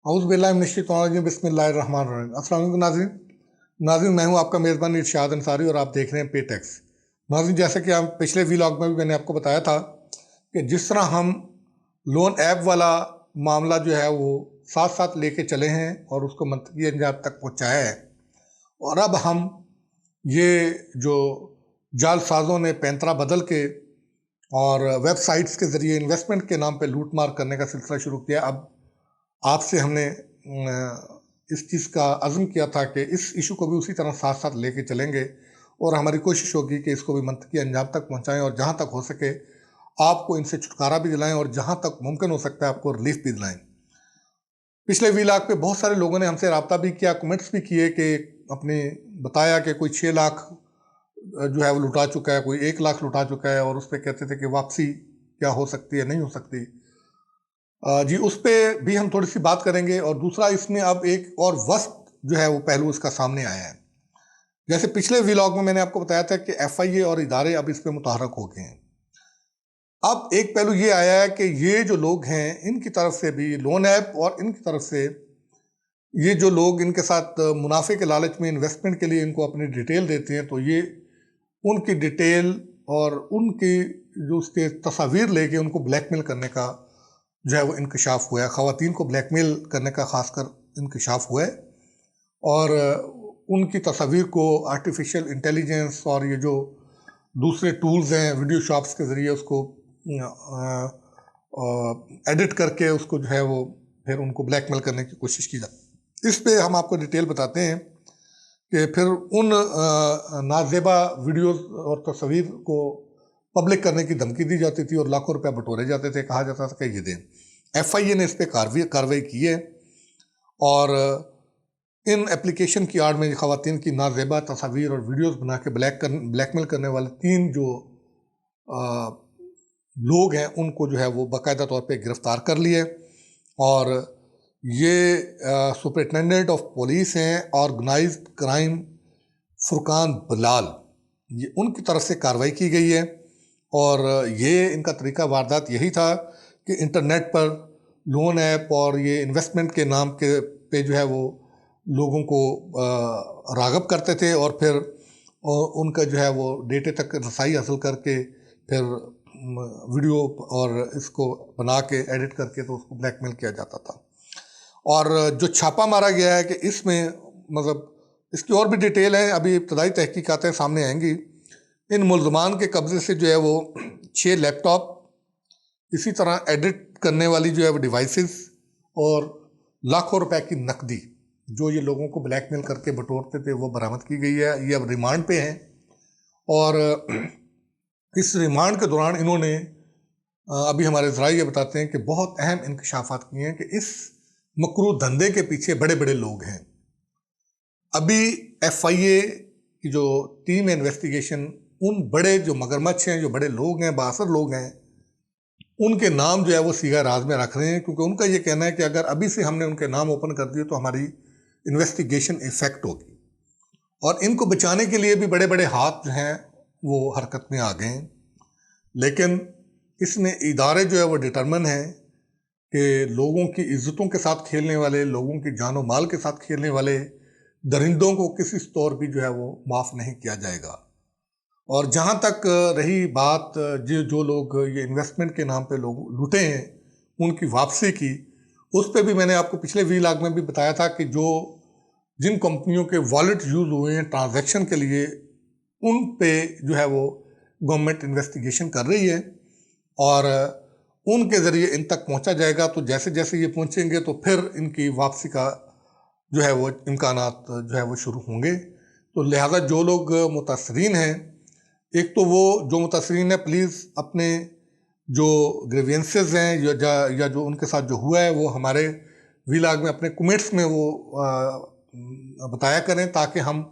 औज़ुबिल्लाहि बिस्मिल्लाहिर्रहमानिर्रहीम। अस्सलाम वालेकुम नाज़रीन, मैं हूं आपका मेज़बान इरशाद अंसारी और आप देख रहे हैं पे टैक्स। नाज़रीन, जैसे कि हम पिछले व्लॉग में भी मैंने आपको बताया था कि जिस तरह हम लोन ऐप वाला मामला जो है वो साथ साथ लेके चले हैं और उसको मंतकी अंजाम तक पहुंचाया है, और अब हम ये जो जालसाजों ने पैंतरा बदल के और वेबसाइट्स के ज़रिए इन्वेस्टमेंट के नाम पे लूट मार करने का सिलसिला शुरू किया। अब आपसे हमने इस चीज़ का अज़्म किया था कि इस इशू को भी उसी तरह साथ साथ लेके चलेंगे और हमारी कोशिश होगी कि इसको भी मंतकी अंजाम तक पहुंचाएं और जहां तक हो सके आपको इनसे छुटकारा भी दिलाएं और जहां तक मुमकिन हो सकता है आपको रिलीफ भी दिलाएं। पिछले व्लॉग पे बहुत सारे लोगों ने हमसे रब्ता भी किया, कमेंट्स भी किए कि अपने बताया कि कोई 6 लाख जो है वो लुटा चुका है, कोई 1 लाख लुटा चुका है, और उस पर कहते थे कि वापसी क्या हो सकती है, नहीं हो सकती। जी, उस पर भी हम थोड़ी सी बात करेंगे। और दूसरा, इसमें अब एक और वस्त जो है वो पहलू इसका सामने आया है। जैसे पिछले व्लॉग में मैंने आपको बताया था कि FIA और इदारे अब इस पे मुतहरक हो गए हैं। अब एक पहलू ये आया है कि ये जो लोग हैं इनकी तरफ से भी लोन ऐप और इनकी तरफ से ये जो लोग इनके साथ मुनाफे के लालच में इन्वेस्टमेंट के लिए इनको अपनी डिटेल देते हैं, तो ये उनकी डिटेल और उनकी जो उसके तस्वीर लेके उनको ब्लैकमेल करने का जो है वो इंकशाफ हुआ है। ख़वातीन को ब्लैकमेल करने का खासकर इंकशाफ हुआ है और उनकी तस्वीर को आर्टिफिशियल इंटेलिजेंस और ये जो दूसरे टूल्स हैं वीडियो शॉप्स के ज़रिए उसको एडिट करके उसको जो है वो फिर उनको ब्लैकमेल करने की कोशिश की जाती। इस पे हम आपको डिटेल बताते हैं कि फिर उन नाजेबा वीडियोस और तस्वीर को पब्लिक करने की धमकी दी जाती थी और लाखों रुपए बटोरे जाते थे। कहा जाता था कि ये दें। FIA ने इस पर कार्रवाई की है और इन एप्लीकेशन की आड़ में ख़वातीन की नाजेबा तस्वीर और वीडियोस बना के ब्लैकमेल करने वाले 3 जो लोग हैं उनको जो है वो बाकायदा तौर पे गिरफ्तार कर लिए। और ये सुपरिटेंडेंट ऑफ पुलिस हैं ऑर्गेनाइज्ड क्राइम फुरकान बिलाल, ये उनकी तरफ से कार्रवाई की गई है। और ये इनका तरीका वारदात यही था कि इंटरनेट पर लोन ऐप और ये इन्वेस्टमेंट के नाम के पे जो है वो लोगों को राग़िब करते थे और फिर उनका जो है वो डेटे तक रसाई हासिल करके फिर वीडियो और इसको बना के एडिट करके तो उसको ब्लैकमेल किया जाता था। और जो छापा मारा गया है कि इसमें मतलब इसकी और भी डिटेल है, अभी इब्तदाई तहकीकातें सामने आएंगी। इन मुल्ज़मान के कब्ज़े से जो है वो 6 लैपटॉप, इसी तरह एडिट करने वाली जो है वो डिवाइसेस और लाखों रुपए की नकदी जो ये लोगों को ब्लैकमेल करके बटोरते थे वो बरामद की गई है। ये अब रिमांड पे हैं और इस रिमांड के दौरान इन्होंने अभी हमारे ज़राए ये बताते हैं कि बहुत अहम इंकशाफात किए हैं कि इस मकरू धंधे के पीछे बड़े बड़े लोग हैं। अभी FIA की जो टीम है इन्वेस्टिगेशन उन बड़े जो मगरमच्छ हैं, जो बड़े लोग हैं, बासर लोग हैं, उनके नाम जो है वो सीगा राज में रख रहे हैं, क्योंकि उनका ये कहना है कि अगर अभी से हमने उनके नाम ओपन कर दिए तो हमारी इन्वेस्टिगेशन इफेक्ट होगी। और इनको बचाने के लिए भी बड़े बड़े हाथ जो हैं वो हरकत में आ गए हैं। लेकिन इसमें इदारे जो है वो डिटरमिन है कि लोगों की इज्जतों के साथ खेलने वाले, लोगों की जानो माल के साथ खेलने वाले दरिंदों को किसी तौर भी जो है वो माफ़ नहीं किया जाएगा। और जहाँ तक रही बात जो लोग ये इन्वेस्टमेंट के नाम पे लोग लूटे हैं उनकी वापसी की, उस पर भी मैंने आपको पिछले व्लॉग में भी बताया था कि जो जिन कंपनियों के वॉलेट यूज़ हुए हैं ट्रांजैक्शन के लिए उन पे जो है वो गवर्नमेंट इन्वेस्टिगेशन कर रही है और उनके ज़रिए इन तक पहुंचा जाएगा। तो जैसे जैसे ये पहुंचेंगे तो फिर इनकी वापसी का जो है वो इम्कानात जो है वो शुरू होंगे। तो लिहाजा जो लोग मुतासरीन हैं, एक तो वो जो मुतासरीन है प्लीज़ अपने जो ग्रीवेंसेस हैं या जो उनके साथ जो हुआ है वो हमारे व्लॉग में अपने कमेंट्स में वो बताया करें ताकि हम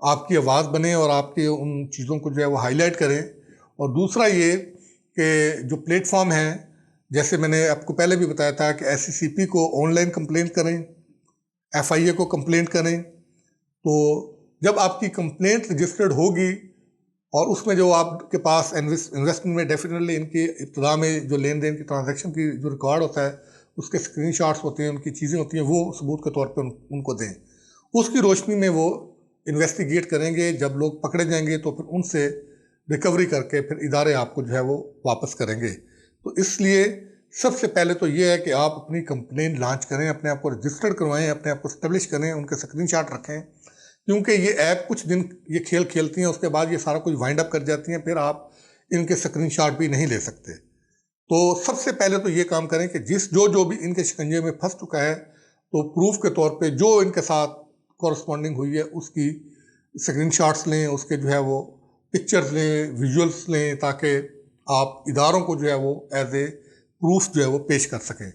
आपकी आवाज़ बने और आपके उन चीज़ों को जो है वो हाईलाइट करें। और दूसरा ये कि जो प्लेटफॉर्म है, जैसे मैंने आपको पहले भी बताया था कि SCCP को ऑनलाइन कंप्लेंट करें, FIA को कंप्लेंट करें। तो जब आपकी कंप्लेंट रजिस्टर्ड होगी और उसमें जो आपके पास इन्वेस्टमेंट में डेफिनेटली इनकी इब्तदा में जो लेन देन की ट्रांजैक्शन की जो रिकॉर्ड होता है उसके स्क्रीनशॉट्स होते हैं, उनकी चीज़ें होती हैं, वो सबूत के तौर पे उनको दें। उसकी रोशनी में वो इन्वेस्टिगेट करेंगे। जब लोग पकड़े जाएंगे तो फिर उनसे रिकवरी करके फिर इदारे आपको जो है वो वापस करेंगे। तो इसलिए सबसे पहले तो ये है कि आप अपनी कंप्लेन लॉन्च करें, अपने आप को रजिस्टर्ड करवाएं, अपने आप को स्टेब्लिश करें, उनके स्क्रीनशॉट रखें, क्योंकि ये ऐप कुछ दिन ये खेल खेलती हैं, उसके बाद ये सारा कुछ वाइंड अप कर जाती हैं, फिर आप इनके स्क्रीनशॉट भी नहीं ले सकते। तो सबसे पहले तो ये काम करें कि जो भी इनके शिकंजे में फंस चुका है, तो प्रूफ के तौर पे जो इनके साथ कॉरस्पॉन्डिंग हुई है उसकी स्क्रीनशॉट्स लें, उसके जो है वो पिक्चर्स लें, विजुअल्स लें, ताकि आप इदारों को जो है वो एज ए प्रूफ जो है वो पेश कर सकें।